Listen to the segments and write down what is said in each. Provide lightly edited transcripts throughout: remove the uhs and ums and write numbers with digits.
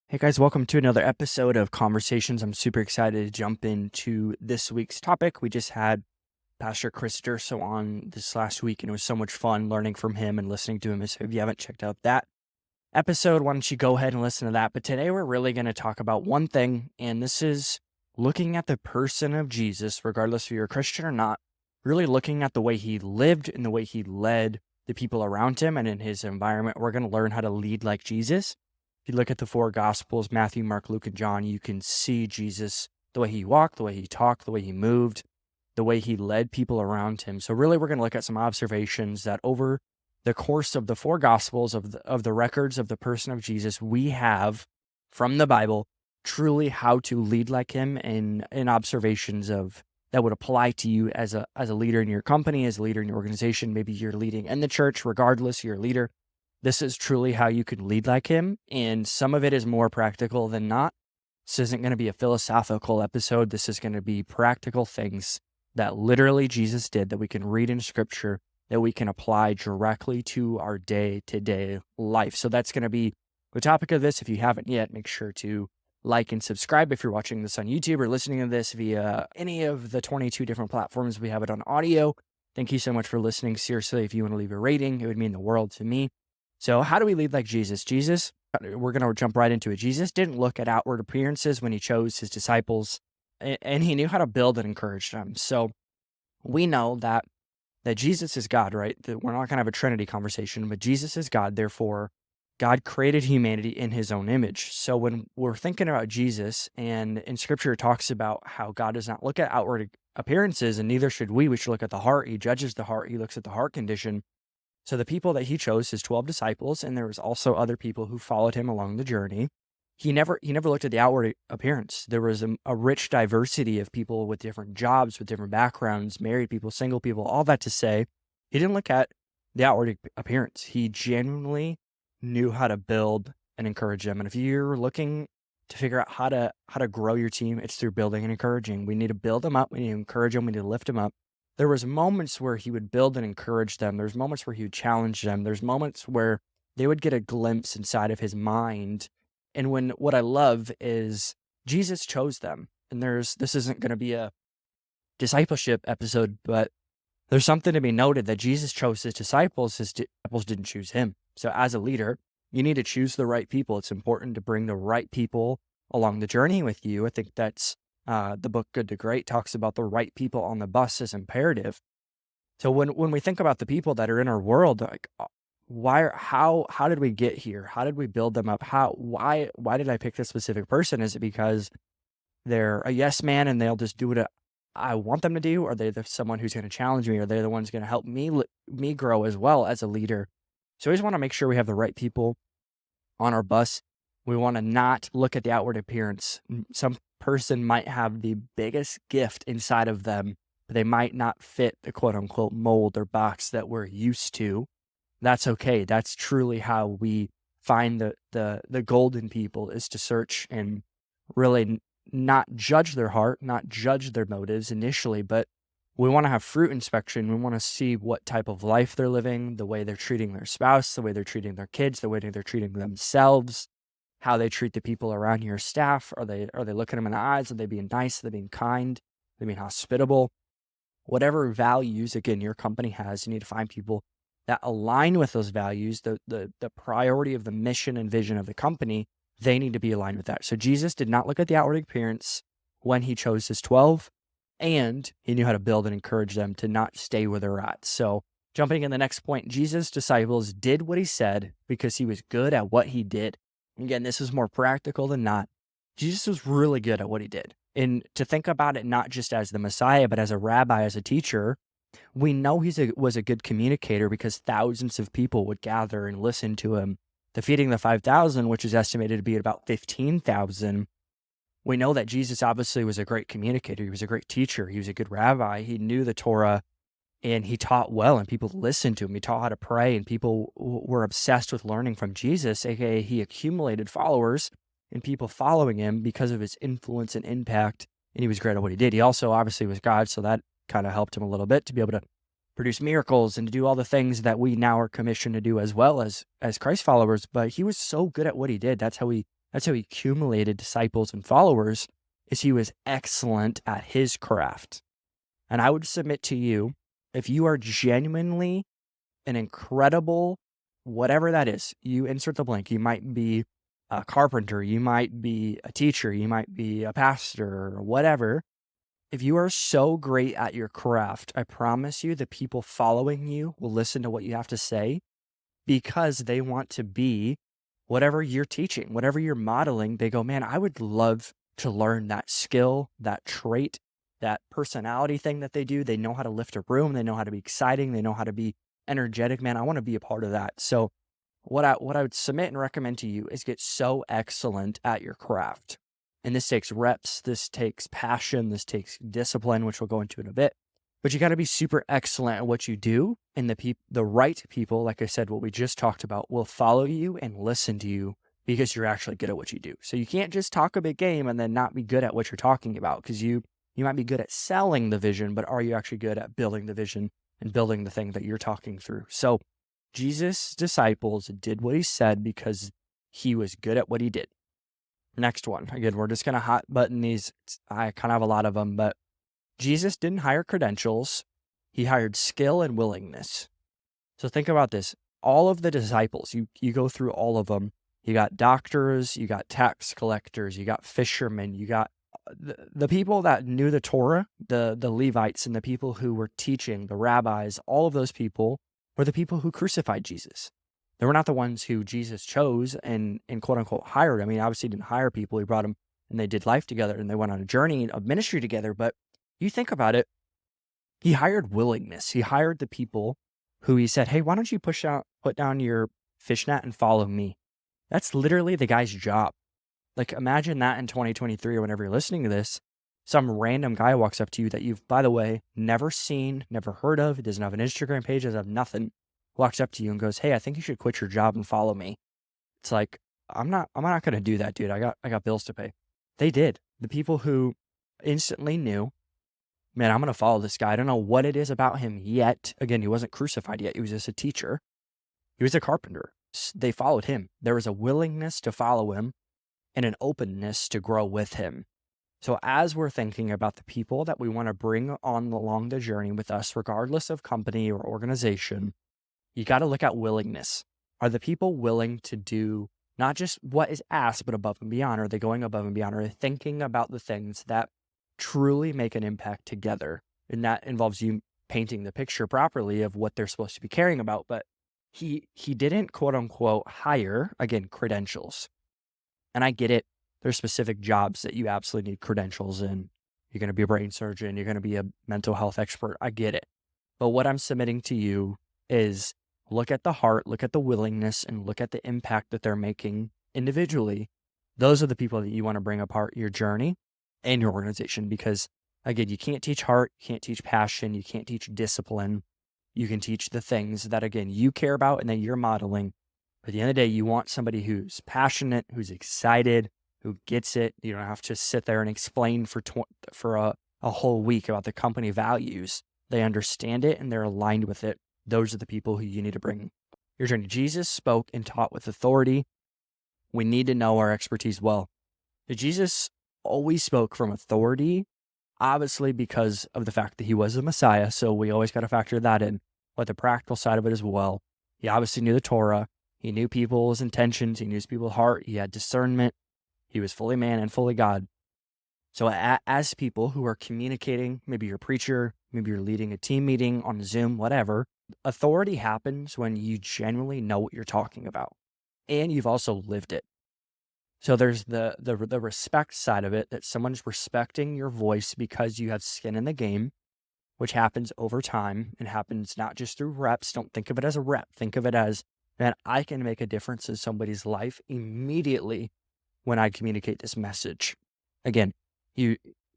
Hey guys, welcome to another episode of Conversations. I'm super excited to jump into this week's topic. We just had Pastor Chris Durso on this last week, and it was so much fun learning from him and listening to him. So if you haven't checked out that episode, why don't you go ahead and listen to that? But today we're really going to talk about one thing, and this is looking at the person of Jesus, regardless if you're a Christian or not, really looking at the way he lived and the way he led the people around him and in his environment. We're going to learn how to lead like Jesus. If you look at the four Gospels, Matthew, Mark, Luke, and John, you can see Jesus, the way he walked, the way he talked, the way he moved, the way he led people around him. So really, we're going to look at some observations that over the course of the four Gospels, of the records of the person of Jesus, we have from the Bible truly how to lead like him, and observations of that would apply to you as a leader in your company, as a leader in your organization. Maybe you're leading in the church, regardless, you're a leader. This is truly how you can lead like him, and some of it is more practical than not. This isn't going to be a philosophical episode. This is going to be practical things that literally Jesus did, that we can read in Scripture, that we can apply directly to our day-to-day life. So that's going to be the topic of this. If you haven't yet, make sure to like and subscribe. If you're watching this on YouTube or listening to this via any of the 22 different platforms we have it on audio, thank you so much for listening. Seriously, if you want to leave a rating, it would mean the world to me. So how do we lead like Jesus? We're going to jump right into it. Jesus didn't look at outward appearances when he chose his disciples, and he knew how to build and encourage them. So we know that Jesus is God, right? That we're not going to have a Trinity conversation, but Jesus is God. Therefore, God created humanity in his own image. So when we're thinking about Jesus, and in Scripture it talks about how God does not look at outward appearances, and neither should we. We should look at the heart. He judges the heart. He looks at the heart condition. So the people that he chose, his 12 disciples, and there was also other people who followed him along the journey. He never looked at the outward appearance. There was a rich diversity of people with different jobs, with different backgrounds, married people, single people, all that to say, he didn't look at the outward appearance. He genuinely knew how to build and encourage them. And if you're looking to figure out how to grow your team, it's through building and encouraging. We need to build them up. We need to encourage them. We need to lift them up. There was moments where he would build and encourage them. There's moments where he would challenge them. There's moments where they would get a glimpse inside of his mind. And what I love is Jesus chose them. And this isn't going to be a discipleship episode, but there's something to be noted that Jesus chose his disciples. His disciples didn't choose him. So as a leader, you need to choose the right people. It's important to bring the right people along the journey with you. I think that's the book Good to Great talks about the right people on the bus is imperative. So when we think about the people that are in our world, like how did we get here? How did we build them up? Why did I pick this specific person? Is it because they're a yes man and they'll just do what I want them to do? Or are they someone who's going to challenge me? Or they're the ones going to help me grow as well as a leader? So we just want to make sure we have the right people on our bus. We want to not look at the outward appearance. Some person might have the biggest gift inside of them, but they might not fit the quote unquote mold or box that we're used to. That's okay. That's truly how we find the golden people, is to search and really not judge their heart, not judge their motives initially, but we want to have fruit inspection. We want to see what type of life they're living, the way they're treating their spouse, the way they're treating their kids, the way they're treating themselves, how they treat the people around your staff. Are they looking them in the eyes? Are they being nice? Are they being kind? Are they being hospitable? Whatever values, again, your company has, you need to find people that align with those values, the priority of the mission and vision of the company. They need to be aligned with that. So Jesus did not look at the outward appearance when he chose his 12, and he knew how to build and encourage them to not stay where they're at. So jumping in the next point, Jesus' disciples did what he said because he was good at what he did. Again, this is more practical than not. Jesus was really good at what he did. And to think about it not just as the Messiah, but as a rabbi, as a teacher, we know he was a good communicator because thousands of people would gather and listen to him. The feeding the 5,000, which is estimated to be about 15,000, we know that Jesus obviously was a great communicator. He was a great teacher. He was a good rabbi. He knew the Torah, and he taught well, and people listened to him. He taught how to pray, and people were obsessed with learning from Jesus, aka he accumulated followers and people following him because of his influence and impact, and he was great at what he did. He also obviously was God, so that kind of helped him a little bit to be able to produce miracles and to do all the things that we now are commissioned to do as well as Christ followers. But he was so good at what he did. That's how he That's how he accumulated disciples and followers, is he was excellent at his craft. And I would submit to you, if you are genuinely an incredible, whatever that is, you insert the blank. You might be a carpenter, you might be a teacher, you might be a pastor, or whatever. If you are so great at your craft, I promise you the people following you will listen to what you have to say because they want to be whatever you're teaching, whatever you're modeling. They go, man, I would love to learn that skill, that trait, that personality thing that they do. They know how to lift a room. They know how to be exciting. They know how to be energetic. Man, I want to be a part of that. So what I would submit and recommend to you is get so excellent at your craft. And this takes reps, this takes passion, this takes discipline, which we'll go into in a bit. But you got to be super excellent at what you do. And the right people, like I said, what we just talked about, will follow you and listen to you because you're actually good at what you do. So you can't just talk a big game and then not be good at what you're talking about, because you might be good at selling the vision, but are you actually good at building the vision and building the thing that you're talking through? So Jesus' disciples did what he said because he was good at what he did. Next one. Again, we're just going to hot button these. I kind of have a lot of them, but Jesus didn't hire credentials. He hired skill and willingness. So think about this. All of the disciples, you go through all of them. You got doctors, you got tax collectors, you got fishermen, you got the people that knew the Torah, the Levites, and the people who were teaching, the rabbis. All of those people were the people who crucified Jesus. They were not the ones who Jesus chose and quote unquote hired. I mean, obviously he didn't hire people. He brought them and they did life together and they went on a journey of ministry together. But you think about it, he hired willingness. He hired the people who he said, hey, why don't you put down your fishnet and follow me? That's literally the guy's job. Like, imagine that in 2023 or whenever you're listening to this, some random guy walks up to you that you've, by the way, never seen, never heard of. He doesn't have an Instagram page, doesn't have nothing. Walks up to you and goes, hey, I think you should quit your job and follow me. It's like, I'm not going to do that, dude. I got bills to pay. They did. The people who instantly knew, man, I'm going to follow this guy. I don't know what it is about him yet. Again, he wasn't crucified yet. He was just a teacher. He was a carpenter. They followed him. There was a willingness to follow him and an openness to grow with him. So as we're thinking about the people that we want to bring on along the journey with us, regardless of company or organization, you got to look at willingness. Are the people willing to do not just what is asked, but above and beyond? Are they going above and beyond? Are they thinking about the things that truly make an impact together? And that involves you painting the picture properly of what they're supposed to be caring about. But he didn't, quote unquote, hire, again, credentials. And I get it. There's specific jobs that you absolutely need credentials in. You're going to be a brain surgeon. You're going to be a mental health expert. I get it. But what I'm submitting to you is look at the heart, look at the willingness, and look at the impact that they're making individually. Those are the people that you want to bring apart your journey and your organization. Because again, you can't teach heart, you can't teach passion, you can't teach discipline. You can teach the things that, again, you care about and that you're modeling. But at the end of the day, you want somebody who's passionate, who's excited, who gets it. You don't have to sit there and explain for a whole week about the company values. They understand it and they're aligned with it. Those are the people who you need to bring your journey. Jesus spoke and taught with authority. We need to know our expertise well. Jesus always spoke from authority, obviously because of the fact that he was the Messiah. So we always got to factor that in. But the practical side of it as well. He obviously knew the Torah. He knew people's intentions. He knew people's heart. He had discernment. He was fully man and fully God. So as people who are communicating, maybe you're a preacher, maybe you're leading a team meeting on Zoom, whatever, authority happens when you genuinely know what you're talking about and you've also lived it. So there's the respect side of it, that someone's respecting your voice because you have skin in the game, which happens over time and happens not just through reps. Don't think of it as a rep. Think of it as, man, I can make a difference in somebody's life immediately when I communicate this message. Again,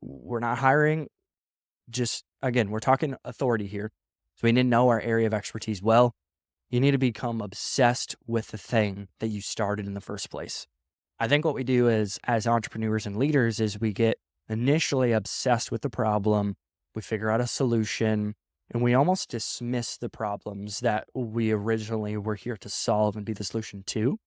we're not hiring, we're talking authority here. So we need to know our area of expertise well. You need to become obsessed with the thing that you started in the first place. I think what we do is, as entrepreneurs and leaders, is we get initially obsessed with the problem. We figure out a solution and we almost dismiss the problems that we originally were here to solve and be the solution to.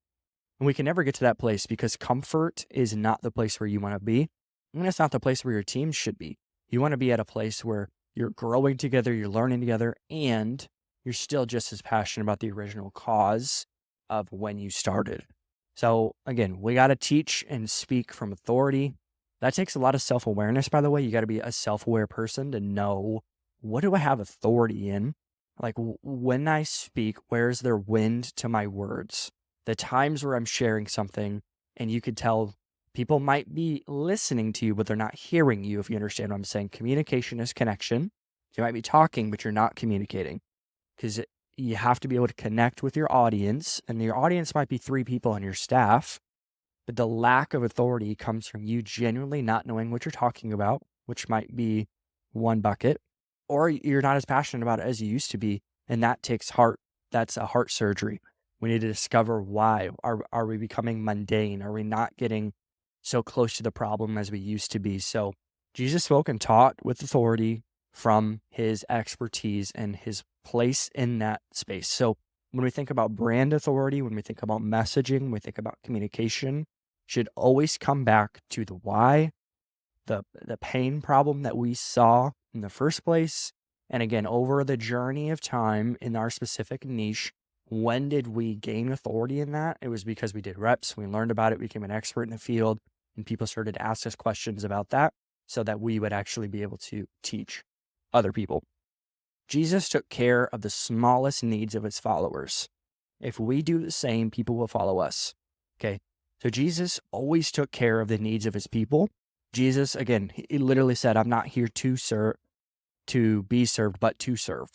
And we can never get to that place because comfort is not the place where you want to be. And it's not the place where your team should be. You want to be at a place where you're growing together, you're learning together, and you're still just as passionate about the original cause of when you started. So again, we got to teach and speak from authority. That takes a lot of self-awareness, by the way. You got to be a self-aware person to know, what do I have authority in? Like when I speak, where's there wind to my words? The times where I'm sharing something and you could tell people might be listening to you, but they're not hearing you, if you understand what I'm saying. Communication is connection. You might be talking, but you're not communicating, because you have to be able to connect with your audience, and your audience might be 3 people on your staff, but the lack of authority comes from you genuinely not knowing what you're talking about, which might be one bucket, or you're not as passionate about it as you used to be, and that takes heart. That's a heart surgery. We need to discover why. Are we becoming mundane? Are we not getting so close to the problem as we used to be? So Jesus spoke and taught with authority from his expertise and his place in that space. So when we think about brand authority, when we think about messaging, when we think about communication, should always come back to the why, the pain problem that we saw in the first place. And again, over the journey of time in our specific niche, when did we gain authority in that? It was because we did reps, we learned about it, we became an expert in the field, and people started to ask us questions about that so that we would actually be able to teach other people. Jesus took care of the smallest needs of his followers. If we do the same, people will follow us. Okay. So Jesus always took care of the needs of his people. Jesus, again, he literally said, I'm not here to be served, but to serve.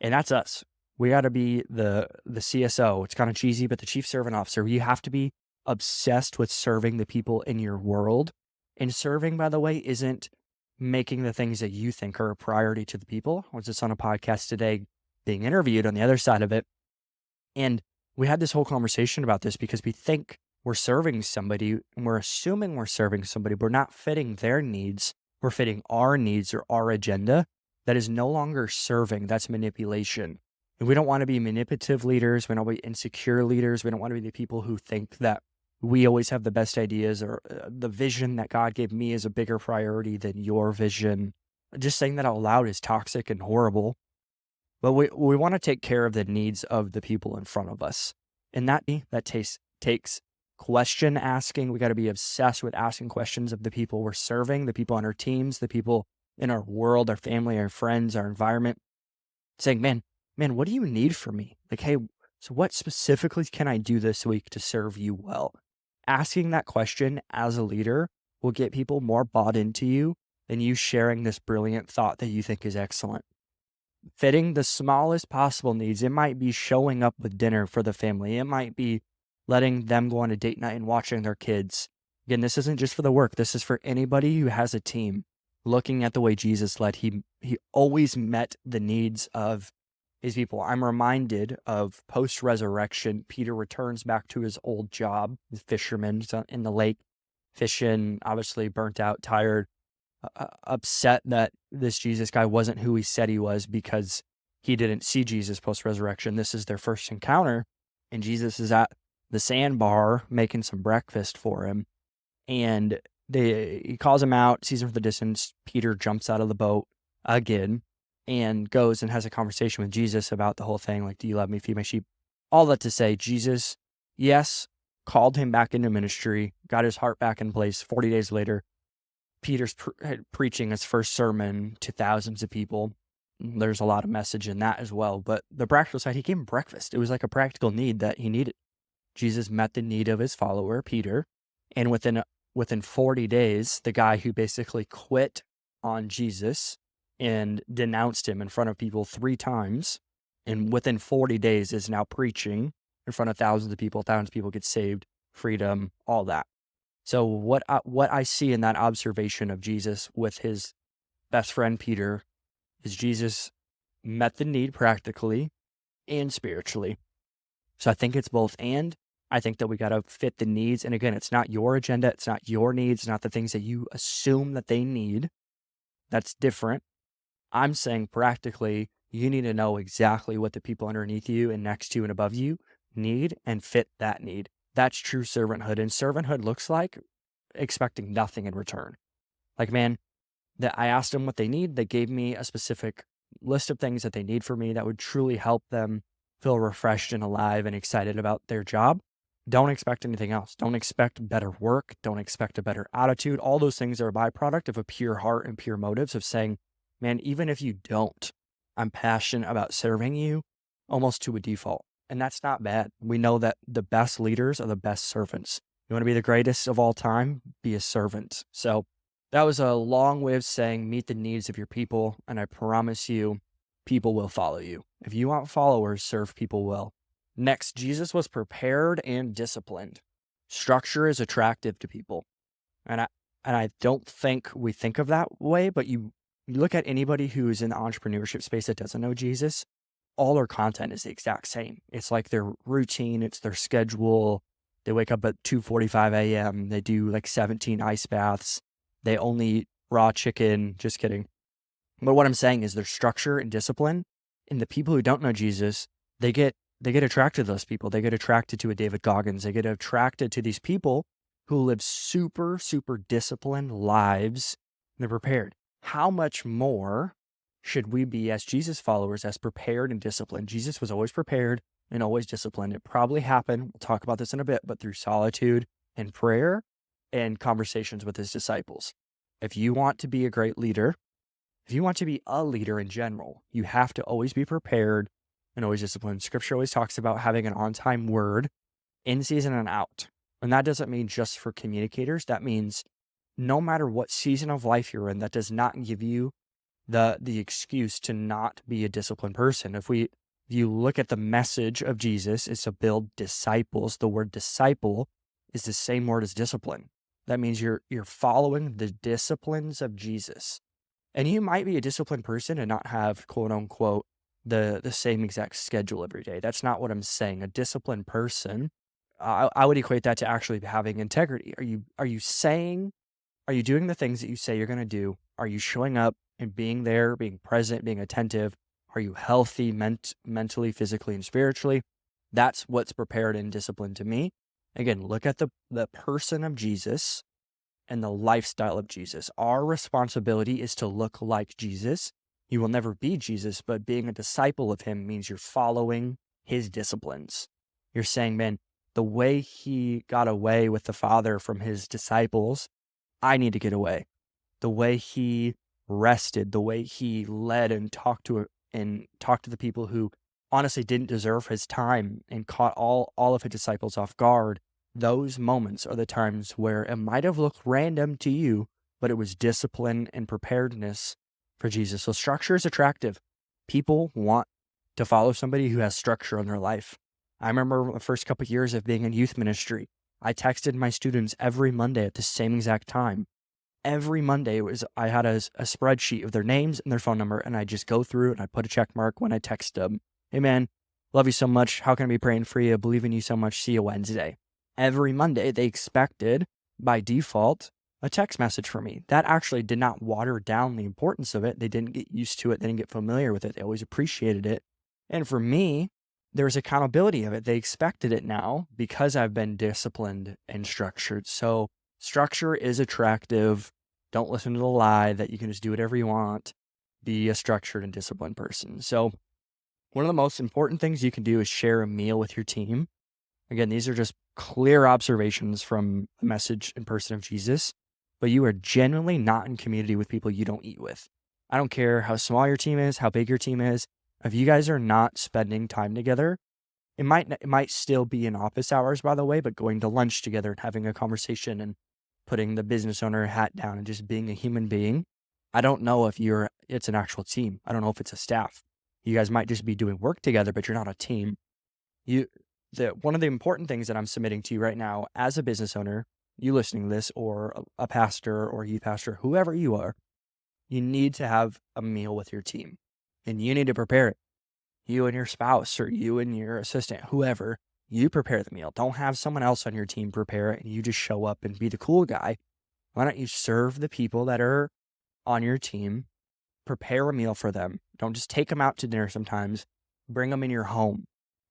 And that's us. We got to be the CSO. It's kind of cheesy, but the chief servant officer. You have to be obsessed with serving the people in your world. And serving, by the way, isn't making the things that you think are a priority to the people. I was just on a podcast today being interviewed on the other side of it. And we had this whole conversation about this because we think we're serving somebody and we're assuming we're serving somebody, but we're not fitting their needs. We're fitting our needs or our agenda. That is no longer serving. That's manipulation. And we don't want to be manipulative leaders. We don't want to be insecure leaders. We don't want to be the people who think that we always have the best ideas, or the vision that God gave me is a bigger priority than your vision. Just saying that out loud is toxic and horrible. But we want to take care of the needs of the people in front of us. And that takes question asking. We got to be obsessed with asking questions of the people we're serving, the people on our teams, the people in our world, our family, our friends, our environment, saying, man, what do you need from me? Like, hey, so what specifically can I do this week to serve you well? Asking that question as a leader will get people more bought into you than you sharing this brilliant thought that you think is excellent. Fitting the smallest possible needs. It might be showing up with dinner for the family. It might be letting them go on a date night and watching their kids. Again, this isn't just for the work. This is for anybody who has a team. Looking at the way Jesus led, he always met the needs of his people. I'm reminded of post-resurrection, Peter returns back to his old job, the fisherman in the lake, fishing, obviously burnt out, tired, upset that this Jesus guy wasn't who he said he was because he didn't see Jesus post-resurrection. This is their first encounter, and Jesus is at the sandbar making some breakfast for him, and he calls him out, sees him from the distance. Peter jumps out of the boat again and goes and has a conversation with Jesus about the whole thing. Like, do you love me? Feed my sheep. All that to say, Jesus, yes, called him back into ministry, got his heart back in place. 40 days later, Peter's preaching his first sermon to thousands of people. There's a lot of message in that as well. But the practical side, he gave him breakfast. It was like a practical need that he needed. Jesus met the need of his follower, Peter. And within 40 days, the guy who basically quit on Jesus and denounced him in front of people 3 times, and within 40 days is now preaching in front of thousands of people get saved, freedom, all that. So what I see in that observation of Jesus with his best friend Peter is Jesus met the need practically and spiritually. So I think it's both and. I think that we got to fit the needs. And again, it's not your agenda. It's not your needs, not the things that you assume that they need. That's different. I'm saying practically, you need to know exactly what the people underneath you and next to you and above you need and fit that need. That's true servanthood. And servanthood looks like expecting nothing in return. Like, man, that I asked them what they need. They gave me a specific list of things that they need for me that would truly help them feel refreshed and alive and excited about their job. Don't expect anything else. Don't expect better work. Don't expect a better attitude. All those things are a byproduct of a pure heart and pure motives of saying, man, even if you don't, I'm passionate about serving you almost to a default. And that's not bad. We know that the best leaders are the best servants. You want to be the greatest of all time? Be a servant. So that was a long way of saying meet the needs of your people. And I promise you, people will follow you. If you want followers, serve people well. Next, Jesus was prepared and disciplined. Structure is attractive to people. And I don't think we think of that way, but you look at anybody who's in the entrepreneurship space that doesn't know Jesus, all their content is the exact same. It's like their routine, it's their schedule. They wake up at 2:45 a.m. They do like 17 ice baths. They only eat raw chicken. Just kidding. But what I'm saying is there's structure and discipline. And the people who don't know Jesus, they get attracted to those people. They get attracted to a David Goggins. They get attracted to these people who live super, super disciplined lives. And they're prepared. How much more should we be as Jesus followers as prepared and disciplined? Jesus was always prepared and always disciplined. It probably happened, we'll talk about this in a bit, but through solitude and prayer and conversations with his disciples. If you want to be a great leader, if you want to be a leader in general, you have to always be prepared and always disciplined. Scripture always talks about having an on-time word in season and out. And that doesn't mean just for communicators. That means no matter what season of life you're in, that does not give you the excuse to not be a disciplined person. If you look at the message of Jesus is to build disciples, the word disciple is the same word as discipline. That means you're following the disciplines of Jesus. And you might be a disciplined person and not have quote unquote the same exact schedule every day. That's not what I'm saying. A disciplined person, I would equate that to actually having integrity. Are you doing the things that you say you're going to do? Are you showing up and being there, being present, being attentive? Are you healthy mentally, physically, and spiritually? That's what's prepared and disciplined to me. Again, look at the person of Jesus and the lifestyle of Jesus. Our responsibility is to look like Jesus. You will never be Jesus, but being a disciple of him means you're following his disciplines. You're saying, man, the way he got away with the Father from his disciples, I need to get away. The way he rested, the way he led and talked to the people who honestly didn't deserve his time and caught all of his disciples off guard. Those moments are the times where it might have looked random to you, but it was discipline and preparedness for Jesus. So structure is attractive. People want to follow somebody who has structure in their life. I remember the first couple of years of being in youth ministry, I texted my students every Monday at the same exact time. Every Monday I had a spreadsheet of their names and their phone number, and I just go through and I put a check mark when I text them. Hey man, love you so much. How can I be praying for you? Believe in you so much. See you Wednesday. Every Monday they expected by default a text message from me. That actually did not water down the importance of it. They didn't get used to it. They didn't get familiar with it. They always appreciated it. And for me, there was accountability of it. They expected it now because I've been disciplined and structured. So structure is attractive. Don't listen to the lie that you can just do whatever you want. Be a structured and disciplined person. So one of the most important things you can do is share a meal with your team. Again, these are just clear observations from the message and person of Jesus, but you are genuinely not in community with people you don't eat with. I don't care how small your team is, how big your team is. If you guys are not spending time together, it might still be in office hours, by the way, but going to lunch together and having a conversation and putting the business owner hat down and just being a human being. I don't know if it's an actual team. I don't know if it's a staff. You guys might just be doing work together, but you're not a team. One of the important things that I'm submitting to you right now as a business owner, you listening to this, or a pastor or youth pastor, whoever you are, you need to have a meal with your team and you need to prepare it. You and your spouse or you and your assistant, whoever, you prepare the meal. Don't have someone else on your team prepare it and you just show up and be the cool guy. Why don't you serve the people that are on your team? Prepare a meal for them. Don't just take them out to dinner sometimes. Bring them in your home.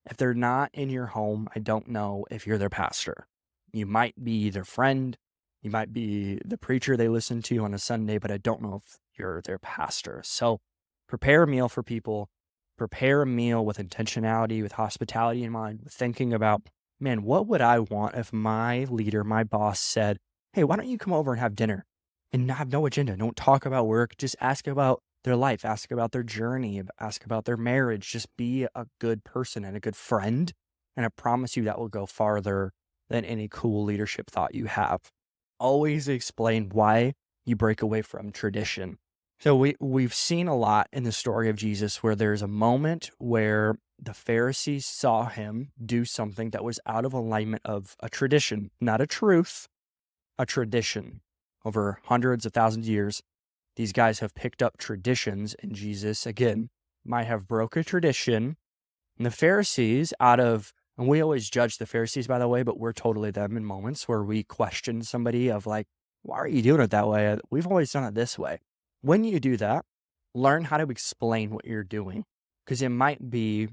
If they're not in your home, I don't know if you're their pastor. You might be their friend. You might be the preacher they listen to on a Sunday, but I don't know if you're their pastor. So prepare a meal for people. Prepare a meal with intentionality, with hospitality in mind, with thinking about, man, what would I want if my leader, my boss said, hey, why don't you come over and have dinner and have no agenda? Don't talk about work. Just ask about their life, ask about their journey, ask about their marriage. Just be a good person and a good friend. And I promise you that will go farther than any cool leadership thought you have. Always explain why you break away from tradition. So we've seen a lot in the story of Jesus where there's a moment where the Pharisees saw him do something that was out of alignment of a tradition, not a truth, a tradition. Over hundreds of thousands of years, these guys have picked up traditions, and Jesus, again, might have broke a tradition. And the Pharisees, and we always judge the Pharisees, by the way, but we're totally them in moments where we question somebody of like, why are you doing it that way? We've always done it this way. When you do that, learn how to explain what you're doing, because it might be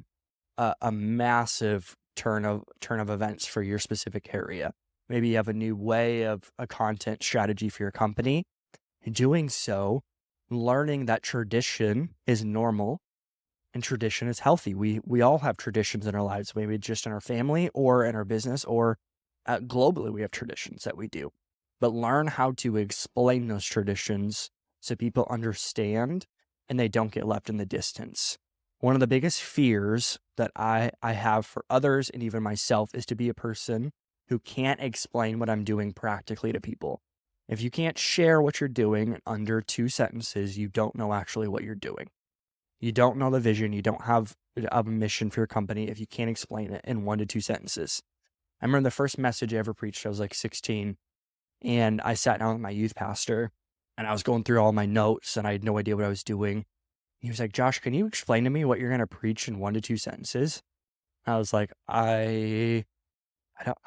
a massive turn of events for your specific area. Maybe you have a new way of a content strategy for your company. In doing so, learning that tradition is normal and tradition is healthy. We all have traditions in our lives, maybe just in our family or in our business or globally, we have traditions that we do. But learn how to explain those traditions so people understand and they don't get left in the distance. One of the biggest fears that I have for others and even myself is to be a person who can't explain what I'm doing practically to people. If you can't share what you're doing in under 2 sentences, you don't know actually what you're doing. You don't know the vision. You don't have a mission for your company if you can't explain it in 1 to 2 sentences. I remember the first message I ever preached, I was like 16, and I sat down with my youth pastor, and I was going through all my notes, and I had no idea what I was doing. He was like, Josh, can you explain to me what you're going to preach in 1 to 2 sentences? I was like, I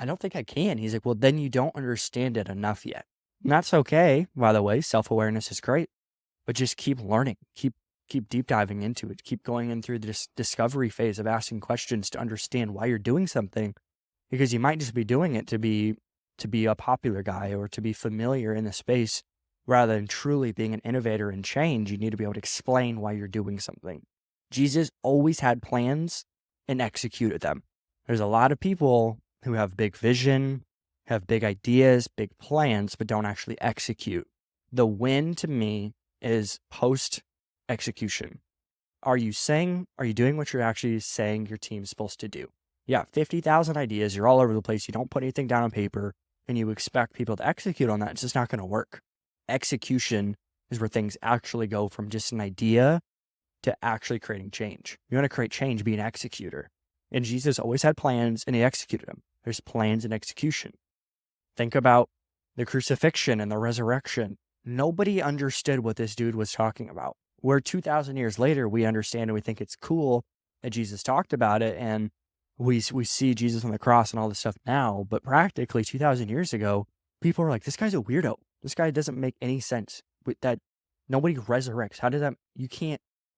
don't think I can. He's like, well, then you don't understand it enough yet. And that's okay, by the way. Self-awareness is great, but just keep learning, keep deep diving into it, keep going in through this discovery phase of asking questions to understand why you're doing something, because you might just be doing it to be a popular guy or to be familiar in the space rather than truly being an innovator and change. You need to be able to explain why you're doing something. Jesus always had plans and executed them. There's a lot of people who have big vision, have big ideas, big plans, but don't actually execute. The win to me is post execution. Are you doing what you're actually saying your team's supposed to do? Yeah, 50,000 ideas, you're all over the place, you don't put anything down on paper, and you expect people to execute on that. It's just not going to work. Execution is where things actually go from just an idea to actually creating change. You want to create change, be an executor. And Jesus always had plans and he executed them. There's plans and execution. Think about the crucifixion and the resurrection. Nobody understood what this dude was talking about. Where 2,000 years later, we understand and we think it's cool that Jesus talked about it. And we see Jesus on the cross and all this stuff now. But practically 2,000 years ago, people were like, this guy's a weirdo. This guy doesn't make any sense. That nobody resurrects. How does that,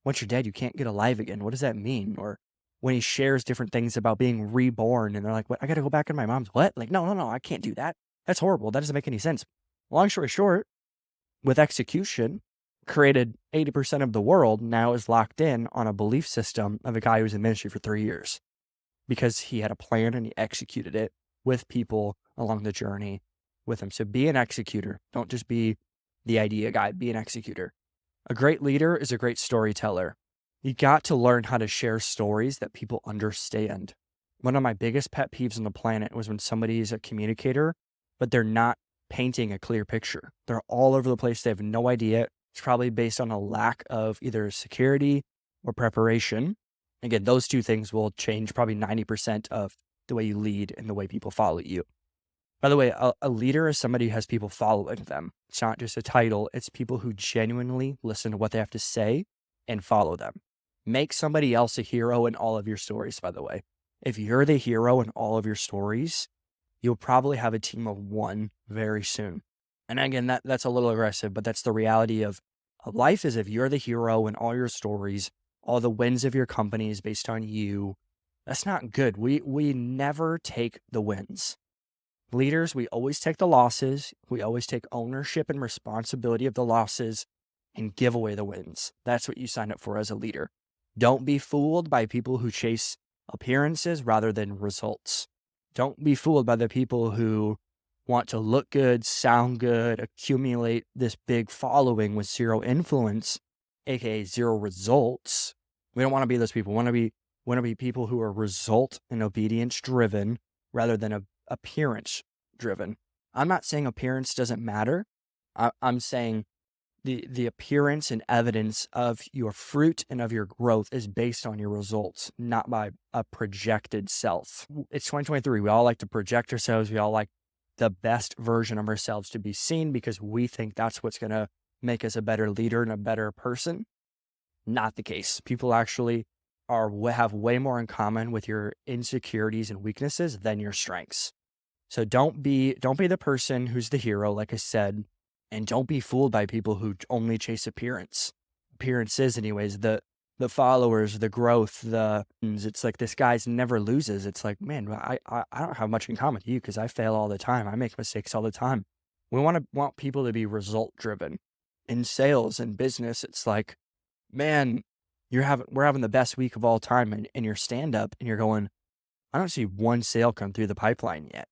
once you're dead, you can't get alive again. What does that mean? Or when he shares different things about being reborn and they're like, what? I got to go back in my mom's what? Like, no, I can't do that. That's horrible. That doesn't make any sense. Long story short, with execution, created 80% of the world now is locked in on a belief system of a guy who was in ministry for 3 years because he had a plan and he executed it with people along the journey with him. So be an executor. Don't just be the idea guy. Be an executor. A great leader is a great storyteller. You got to learn how to share stories that people understand. One of my biggest pet peeves on the planet was when somebody is a communicator, but they're not painting a clear picture. They're all over the place. They have no idea. It's probably based on a lack of either security or preparation. Again, those two things will change probably 90% of the way you lead and the way people follow you. By the way, a leader is somebody who has people following them. It's not just a title. It's people who genuinely listen to what they have to say and follow them. Make somebody else a hero in all of your stories, by the way. If you're the hero in all of your stories, you'll probably have a team of 1 very soon. And again, that's a little aggressive, but that's the reality of life is if you're the hero in all your stories, all the wins of your company is based on you, That's not good. We never take the wins. Leaders, we always take the losses. We always take ownership and responsibility of the losses and give away the wins. That's what you sign up for as a leader. Don't be fooled by people who chase appearances rather than results. Don't be fooled by the people who want to look good, sound good, accumulate this big following with zero influence, aka zero results. We don't want to be those people. We want to be people who are result and obedience driven rather than appearance driven. I'm not saying appearance doesn't matter. I'm saying the appearance and evidence of your fruit and of your growth is based on your results, not by a projected self. It's 2023. We all like to project ourselves. We all like the best version of ourselves to be seen because we think that's what's going to make us a better leader and a better person. Not the case. People actually have way more in common with your insecurities and weaknesses than your strengths. So don't be the person who's the hero, like I said, and don't be fooled by people who only chase appearances anyways, the followers, the growth, it's like this guy's never loses. It's like, man, I don't have much in common with you because I fail all the time. I make mistakes all the time. We want people to be result driven. In sales and business, it's like, man, we're having the best week of all time in your stand up and you're going, I don't see one sale come through the pipeline yet.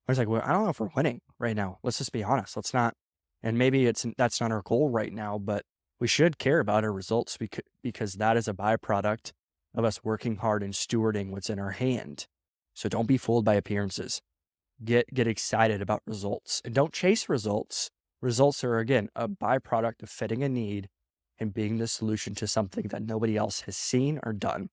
I was like, well, I don't know if we're winning right now. Let's just be honest. Let's not. And maybe that's not our goal right now, but we should care about our results because that is a byproduct of us working hard and stewarding what's in our hand. So don't be fooled by appearances. Get excited about results and don't chase results. Results are, again, a byproduct of fitting a need and being the solution to something that nobody else has seen or done.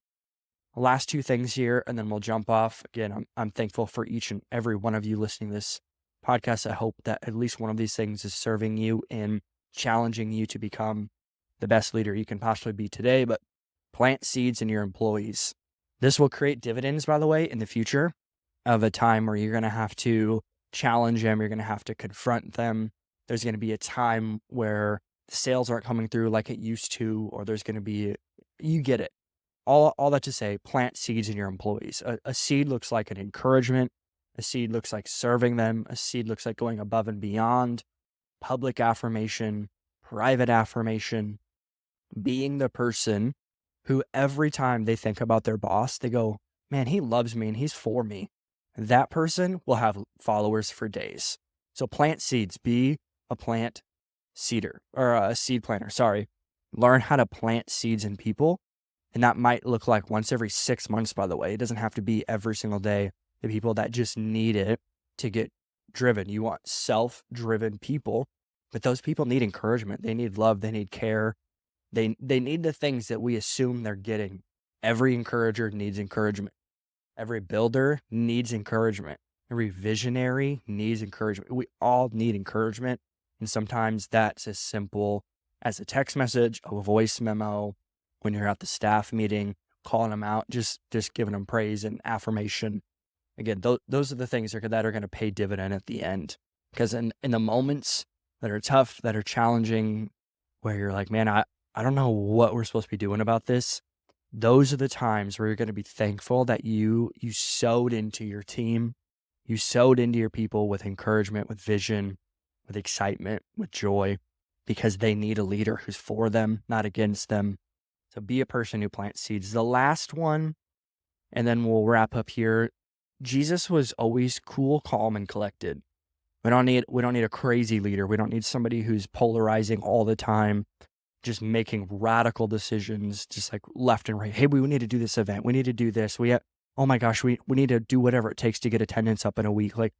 Last two things here, and then we'll jump off. Again, I'm thankful for each and every one of you listening to this podcast. I hope that at least one of these things is serving you and challenging you to become the best leader you can possibly be today, but plant seeds in your employees. This will create dividends, by the way, in the future of a time where you're going to have to challenge them. You're going to have to confront them. There's going to be a time where the sales aren't coming through like it used to, or there's going to be, you get it. All that to say, plant seeds in your employees. A seed looks like an encouragement. A seed looks like serving them. A seed looks like going above and beyond. Public affirmation, private affirmation, being the person who every time they think about their boss, they go, man, he loves me and he's for me. That person will have followers for days. So plant seeds. Be a plant seeder or a seed planter. Sorry. Learn how to plant seeds in people. And that might look like once every 6 months, by the way. It doesn't have to be every single day. The people that just need it to get driven. You want self-driven people, but those people need encouragement. They need love. They need care. They need the things that we assume they're getting. Every encourager needs encouragement. Every builder needs encouragement. Every visionary needs encouragement. We all need encouragement. And sometimes that's as simple as a text message, a voice memo, when you're at the staff meeting, calling them out, just giving them praise and affirmation. Again, those are the things that are going to pay dividend at the end. Because in the moments that are tough, that are challenging, where you're like, man, I don't know what we're supposed to be doing about this. Those are the times where you're going to be thankful that you sowed into your team. You sowed into your people with encouragement, with vision, with excitement, with joy, because they need a leader who's for them, not against them. So be a person who plants seeds. The last one, and then we'll wrap up here. Jesus was always cool, calm, and collected. We don't need a crazy leader. We don't need somebody who's polarizing all the time, just making radical decisions, just like left and right. Hey, we need to do this event. We need to do this. Oh my gosh, we need to do whatever it takes to get attendance up in a week. Like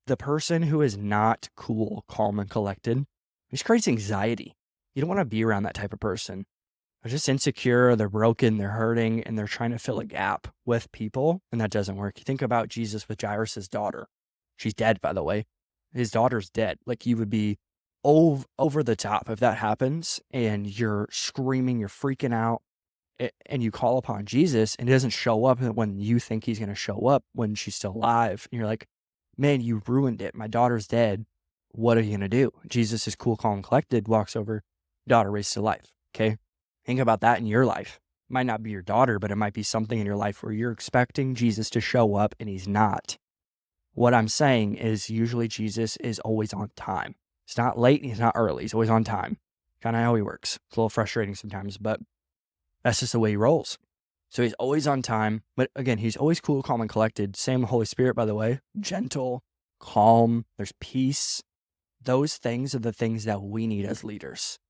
the person who is not cool, calm, and collected, just creates anxiety. You don't want to be around that type of person. They're just insecure, they're broken, they're hurting, and they're trying to fill a gap with people, and that doesn't work. You think about Jesus with Jairus' daughter. She's dead, by the way. His daughter's dead. Like, you would be over the top if that happens, and you're screaming, you're freaking out, and you call upon Jesus, and he doesn't show up when you think he's going to show up when she's still alive. And you're like, man, you ruined it. My daughter's dead. What are you going to do? Jesus is cool, calm, collected, walks over, daughter raised to life, okay? Think about that in your life. Might not be your daughter, but it might be something in your life where you're expecting Jesus to show up and he's not. What I'm saying is usually Jesus is always on time. He's not late and he's not early. He's always on time. Kind of how he works. It's a little frustrating sometimes, but that's just the way he rolls. So he's always on time. But again, he's always cool, calm, and collected. Same with Holy Spirit, by the way. Gentle, calm, there's peace. Those things are the things that we need as leaders.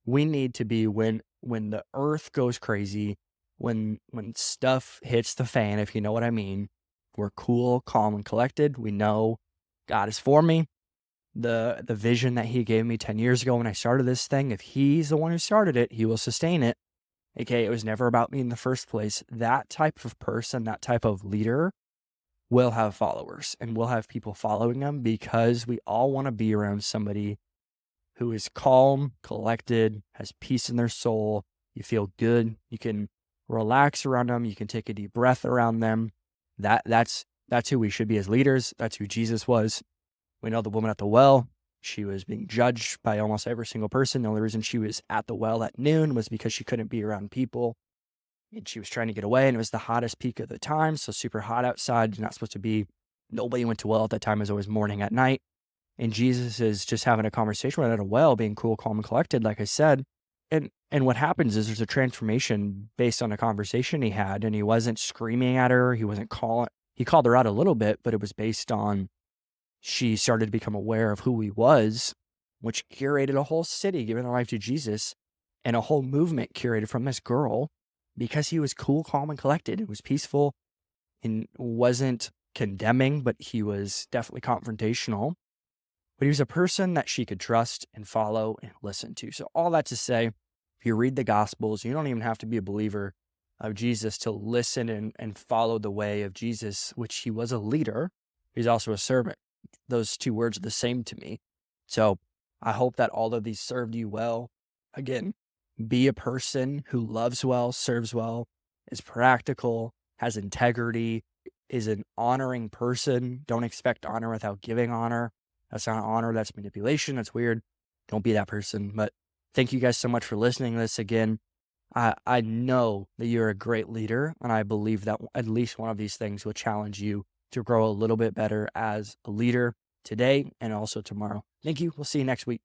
We need to be when the earth goes crazy, when stuff hits the fan, if you know what I mean, we're cool, calm, and collected. We know God is for me. The vision that he gave me 10 years ago when I started this thing, if he's the one who started it, he will sustain it. Okay, it was never about me in the first place. That type of person, that type of leader will have followers and will have people following them because we all want to be around somebody who is calm, collected, has peace in their soul. You feel good. You can relax around them. You can take a deep breath around them. That's who we should be as leaders. That's who Jesus was. We know the woman at the well, she was being judged by almost every single person. The only reason she was at the well at noon was because she couldn't be around people. And she was trying to get away, and it was the hottest peak of the time, so super hot outside. You're not supposed to be. Nobody went to well at that time. It was always morning at night. And Jesus is just having a conversation with her at a well, being cool, calm, and collected, like I said. And what happens is there's a transformation based on a conversation he had, and he wasn't screaming at her. He wasn't calling. He called her out a little bit, but it was based on she started to become aware of who he was, which curated a whole city, giving their life to Jesus, and a whole movement curated from this girl because he was cool, calm, and collected. It was peaceful and wasn't condemning, but he was definitely confrontational. But he was a person that she could trust and follow and listen to. So all that to say, if you read the Gospels, you don't even have to be a believer of Jesus to listen and follow the way of Jesus, which he was a leader. He's also a servant. Those two words are the same to me. So I hope that all of these served you well. Again, be a person who loves well, serves well, is practical, has integrity, is an honoring person. Don't expect honor without giving honor. That's not honor, that's manipulation, that's weird. Don't be that person. But thank you guys so much for listening to this again. I know that you're a great leader, and I believe that at least one of these things will challenge you to grow a little bit better as a leader today and also tomorrow. Thank you. We'll see you next week.